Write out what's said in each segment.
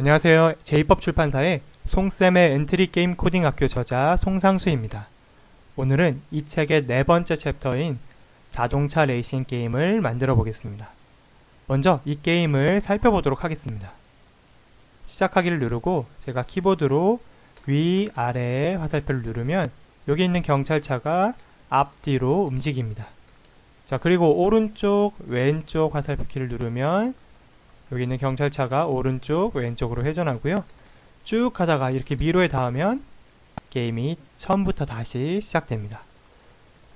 안녕하세요. 제이법출판사의 송쌤의 엔트리 게임 코딩 학교 저자 송상수입니다. 오늘은 이 책의 네 번째 챕터인 자동차 레이싱 게임을 만들어 보겠습니다. 먼저 이 게임을 살펴보도록 하겠습니다. 시작하기를 누르고 제가 키보드로 위, 아래의 화살표를 누르면 여기 있는 경찰차가 앞뒤로 움직입니다. 자, 그리고 오른쪽, 왼쪽 화살표 키를 누르면 여기 있는 경찰차가 오른쪽, 왼쪽으로 회전하고요. 쭉 가다가 이렇게 미로에 닿으면 게임이 처음부터 다시 시작됩니다.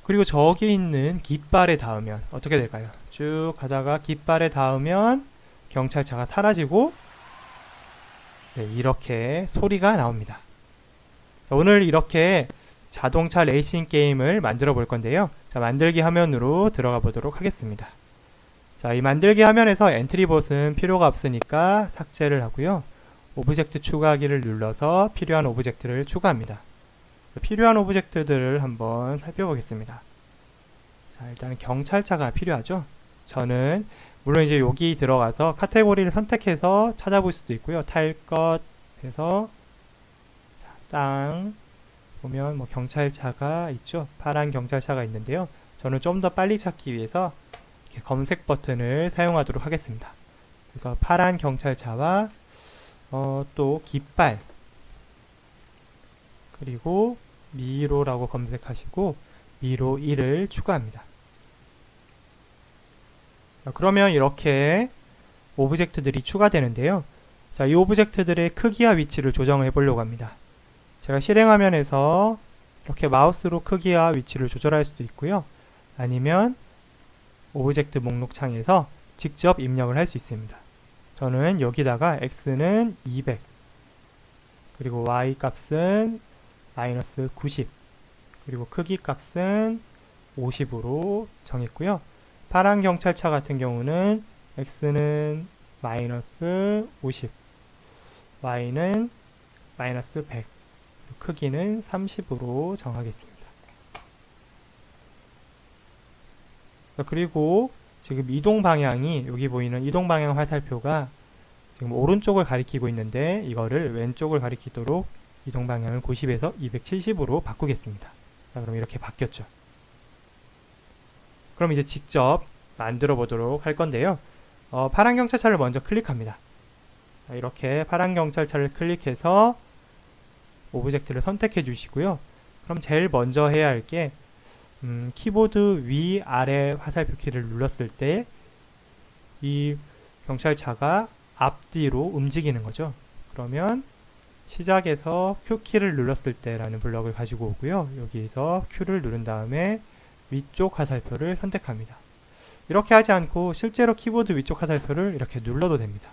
그리고 저기 있는 깃발에 닿으면 어떻게 될까요? 쭉 가다가 깃발에 닿으면 경찰차가 사라지고 이렇게 소리가 나옵니다. 자, 오늘 이렇게 자동차 레이싱 게임을 만들어 볼 건데요. 자, 만들기 화면으로 들어가 보도록 하겠습니다. 자, 이 만들기 화면에서 엔트리봇은 필요가 없으니까 삭제를 하고요. 오브젝트 추가하기를 눌러서 필요한 오브젝트를 추가합니다. 필요한 오브젝트들을 한번 살펴보겠습니다. 자, 일단 경찰차가 필요하죠. 저는 물론 이제 여기 들어가서 카테고리를 선택해서 찾아볼 수도 있고요. 탈 것 해서 자, 땅 보면 뭐 경찰차가 있죠. 파란 경찰차가 있는데요. 저는 좀 더 빨리 찾기 위해서 검색 버튼을 사용하도록 하겠습니다. 그래서 파란 경찰차와 또 깃발 그리고 미로라고 검색하시고 미로 1을 추가합니다. 그러면 이렇게 오브젝트들이 추가되는데요. 자, 이 오브젝트들의 크기와 위치를 조정해 보려고 합니다. 제가 실행 화면에서 이렇게 마우스로 크기와 위치를 조절할 수도 있고요. 아니면 오브젝트 목록 창에서 직접 입력을 할 수 있습니다. 저는 여기다가 x는 200 그리고 y 값은 마이너스 90 그리고 크기 값은 50으로 정했고요. 파란 경찰차 같은 경우는 x는 마이너스 50 y는 마이너스 100 크기는 30으로 정하겠습니다. 그리고 지금 이동 방향이 여기 보이는 이동 방향 화살표가 지금 오른쪽을 가리키고 있는데 이거를 왼쪽을 가리키도록 이동 방향을 90에서 270으로 바꾸겠습니다. 자, 그럼 이렇게 바뀌었죠. 그럼 이제 직접 만들어 보도록 할 건데요. 파란 경찰차를 먼저 클릭합니다. 자, 이렇게 파란 경찰차를 클릭해서 오브젝트를 선택해 주시고요. 그럼 제일 먼저 해야 할 게 키보드 위, 아래 화살표 키를 눌렀을 때 이 경찰차가 앞뒤로 움직이는 거죠. 그러면 시작에서 Q키를 눌렀을 때라는 블럭을 가지고 오고요. 여기에서 Q를 누른 다음에 위쪽 화살표를 선택합니다. 이렇게 하지 않고 실제로 키보드 위쪽 화살표를 이렇게 눌러도 됩니다.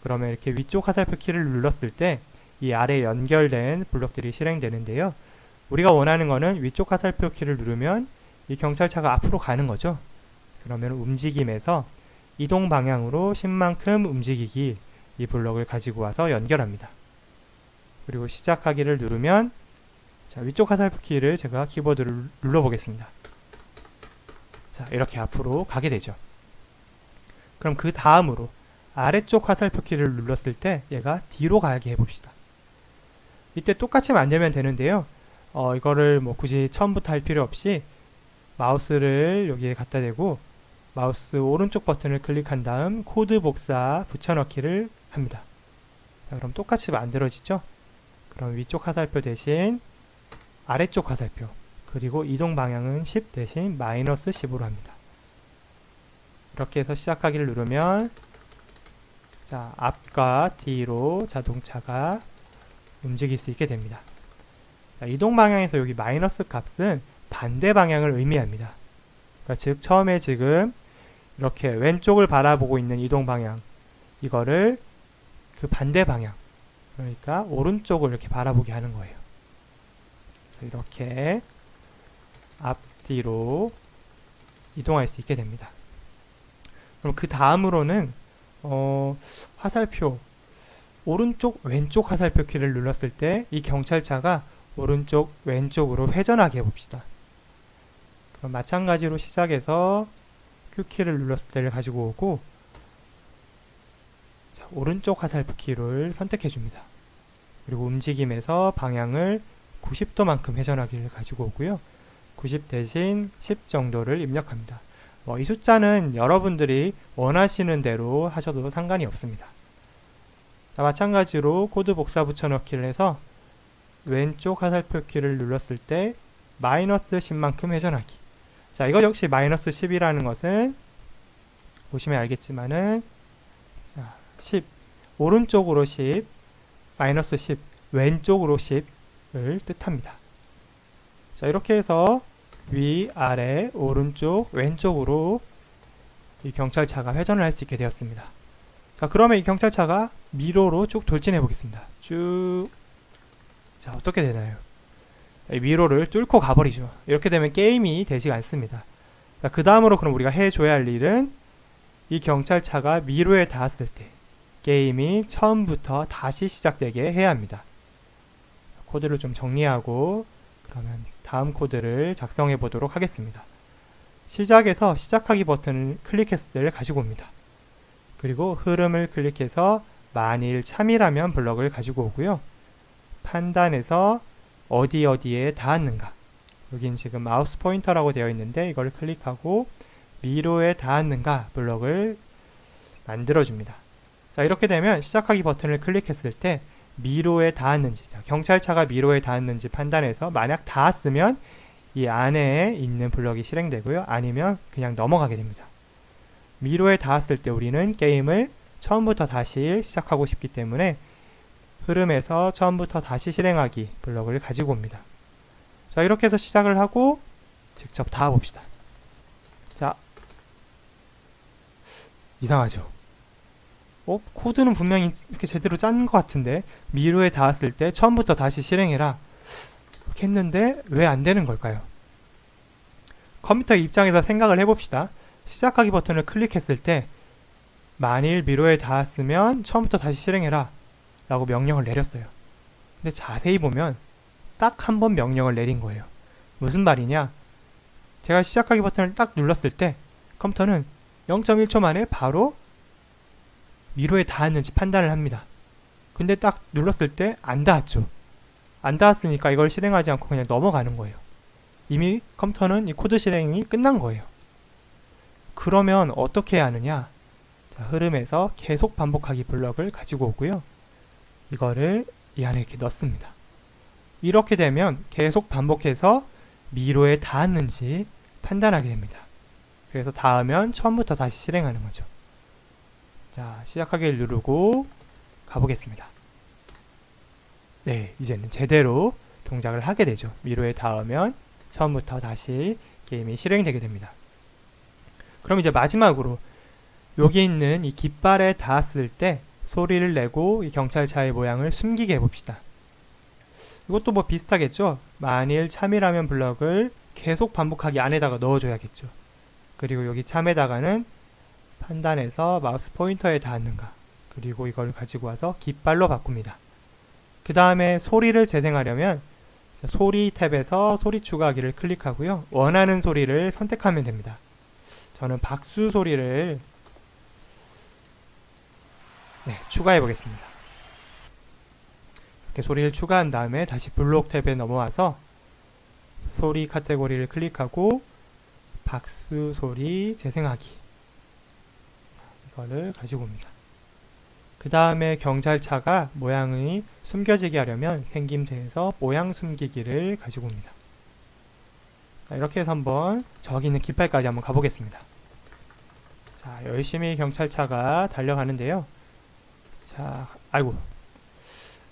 그러면 이렇게 위쪽 화살표 키를 눌렀을 때 이 아래 연결된 블럭들이 실행되는데요. 우리가 원하는 거는 위쪽 화살표 키를 누르면 이 경찰차가 앞으로 가는 거죠. 그러면 움직임에서 이동 방향으로 10만큼 움직이기 이 블럭을 가지고 와서 연결합니다. 그리고 시작하기를 누르면 자, 위쪽 화살표 키를 제가 키보드를 눌러 보겠습니다. 자, 이렇게 앞으로 가게 되죠. 그럼 그 다음으로 아래쪽 화살표 키를 눌렀을 때 얘가 뒤로 가게 해봅시다. 이때 똑같이 만들면 되는데요. 이거를 뭐 굳이 처음부터 할 필요 없이 마우스를 여기에 갖다 대고 마우스 오른쪽 버튼을 클릭한 다음 코드 복사 붙여넣기를 합니다. 자, 그럼 똑같이 만들어지죠? 그럼 위쪽 화살표 대신 아래쪽 화살표 그리고 이동 방향은 10 대신 마이너스 10으로 합니다. 이렇게 해서 시작하기를 누르면 자, 앞과 뒤로 자동차가 움직일 수 있게 됩니다. 자, 이동 방향에서 여기 마이너스 값은 반대 방향을 의미합니다. 그러니까 즉 처음에 지금 이렇게 왼쪽을 바라보고 있는 이동 방향 이거를 그 반대 방향 그러니까 오른쪽을 이렇게 바라보게 하는 거예요. 그래서 이렇게 앞뒤로 이동할 수 있게 됩니다. 그럼 그 다음으로는 화살표 오른쪽 왼쪽 화살표 키를 눌렀을 때 이 경찰차가 오른쪽 왼쪽으로 회전하게 해봅시다. 그럼 마찬가지로 시작해서 Q키를 눌렀을 때를 가지고 오고 오른쪽 화살표 키를 선택해 줍니다. 그리고 움직임에서 방향을 90도만큼 회전하기를 가지고 오고요. 90 대신 10 정도를 입력합니다. 이 숫자는 여러분들이 원하시는 대로 하셔도 상관이 없습니다. 자, 마찬가지로 코드 복사 붙여넣기를 해서 왼쪽 화살표 키를 눌렀을 때 마이너스 10만큼 회전하기. 자, 이거 역시 마이너스 10이라는 것은 보시면 알겠지만은 자, 10 오른쪽으로 10 마이너스 10 왼쪽으로 10을 뜻합니다. 자, 이렇게 해서 위, 아래, 오른쪽, 왼쪽으로 이 경찰차가 회전을 할 수 있게 되었습니다. 자, 그러면 이 경찰차가 미로로 쭉 돌진해 보겠습니다. 쭉. 자, 어떻게 되나요? 이 미로를 뚫고 가버리죠. 이렇게 되면 게임이 되지 않습니다. 자, 그 다음으로 그럼 우리가 해줘야 할 일은 이 경찰차가 미로에 닿았을 때 게임이 처음부터 다시 시작되게 해야 합니다. 코드를 좀 정리하고 그러면 다음 코드를 작성해 보도록 하겠습니다. 시작에서 시작하기 버튼을 클릭했을 때를 가지고 옵니다. 그리고 흐름을 클릭해서 만일 참이라면 블럭을 가지고 오고요. 판단에서 어디에 닿았는가, 여긴 지금 마우스 포인터라고 되어 있는데 이걸 클릭하고 미로에 닿았는가 블럭을 만들어줍니다. 자, 이렇게 되면 시작하기 버튼을 클릭했을 때 미로에 닿았는지, 경찰차가 미로에 닿았는지 판단해서 만약 닿았으면 이 안에 있는 블럭이 실행되고요. 아니면 그냥 넘어가게 됩니다. 미로에 닿았을 때 우리는 게임을 처음부터 다시 시작하고 싶기 때문에 흐름에서 처음부터 다시 실행하기 블럭을 가지고 옵니다. 자, 이렇게 해서 시작을 하고 직접 닿아봅시다. 자, 이상하죠? 코드는 분명히 이렇게 제대로 짠 것 같은데 미로에 닿았을 때 처음부터 다시 실행해라 이렇게 했는데 왜 안 되는 걸까요? 컴퓨터 입장에서 생각을 해봅시다. 시작하기 버튼을 클릭했을 때 만일 미로에 닿았으면 처음부터 다시 실행해라 라고 명령을 내렸어요. 근데 자세히 보면 딱 한 번 명령을 내린 거예요. 무슨 말이냐? 제가 시작하기 버튼을 딱 눌렀을 때 컴퓨터는 0.1초 만에 바로 미로에 닿았는지 판단을 합니다. 근데 딱 눌렀을 때 안 닿았죠. 안 닿았으니까 이걸 실행하지 않고 그냥 넘어가는 거예요. 이미 컴퓨터는 이 코드 실행이 끝난 거예요. 그러면 어떻게 해야 하느냐? 자, 흐름에서 계속 반복하기 블럭을 가지고 오고요. 이거를 이 안에 이렇게 넣습니다. 이렇게 되면 계속 반복해서 미로에 닿았는지 판단하게 됩니다. 그래서 닿으면 처음부터 다시 실행하는 거죠. 자, 시작하기를 누르고 가보겠습니다. 네, 이제는 제대로 동작을 하게 되죠. 미로에 닿으면 처음부터 다시 게임이 실행되게 됩니다. 그럼 이제 마지막으로 여기 있는 이 깃발에 닿았을 때 소리를 내고 이 경찰차의 모양을 숨기게 해봅시다. 이것도 뭐 비슷하겠죠? 만일 참이라면 블럭을 계속 반복하기 안에다가 넣어줘야겠죠. 그리고 여기 참에다가는 판단해서 마우스 포인터에 닿았는가, 그리고 이걸 가지고 와서 깃발로 바꿉니다. 그 다음에 소리를 재생하려면 소리 탭에서 소리 추가하기를 클릭하고요. 원하는 소리를 선택하면 됩니다. 저는 박수 소리를 추가해 보겠습니다. 이렇게 소리를 추가한 다음에 다시 블록 탭에 넘어와서 소리 카테고리를 클릭하고 박수 소리 재생하기, 이거를 가지고 옵니다. 그 다음에 경찰차가 모양이 숨겨지게 하려면 생김새에서 모양 숨기기를 가지고 옵니다. 자, 이렇게 해서 한번 저기 있는 깃발까지 한번 가보겠습니다. 자, 열심히 경찰차가 달려가는데요. 자, 아이고.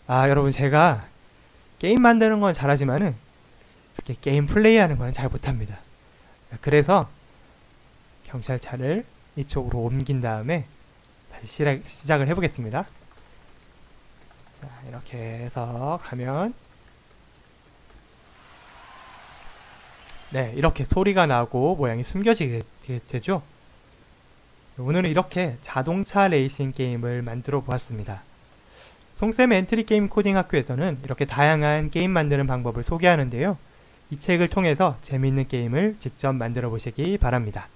여러분, 제가 게임 만드는 건 잘하지만은 이렇게 게임 플레이하는 건 잘 못합니다. 그래서 경찰차를 이쪽으로 옮긴 다음에 다시 시작을 해보겠습니다. 자, 이렇게 해서 가면 이렇게 소리가 나고 모양이 숨겨지게 되죠. 오늘은 이렇게 자동차 레이싱 게임을 만들어 보았습니다. 송쌤의 엔트리 게임 코딩 학교에서는 이렇게 다양한 게임 만드는 방법을 소개하는데요. 이 책을 통해서 재미있는 게임을 직접 만들어 보시기 바랍니다.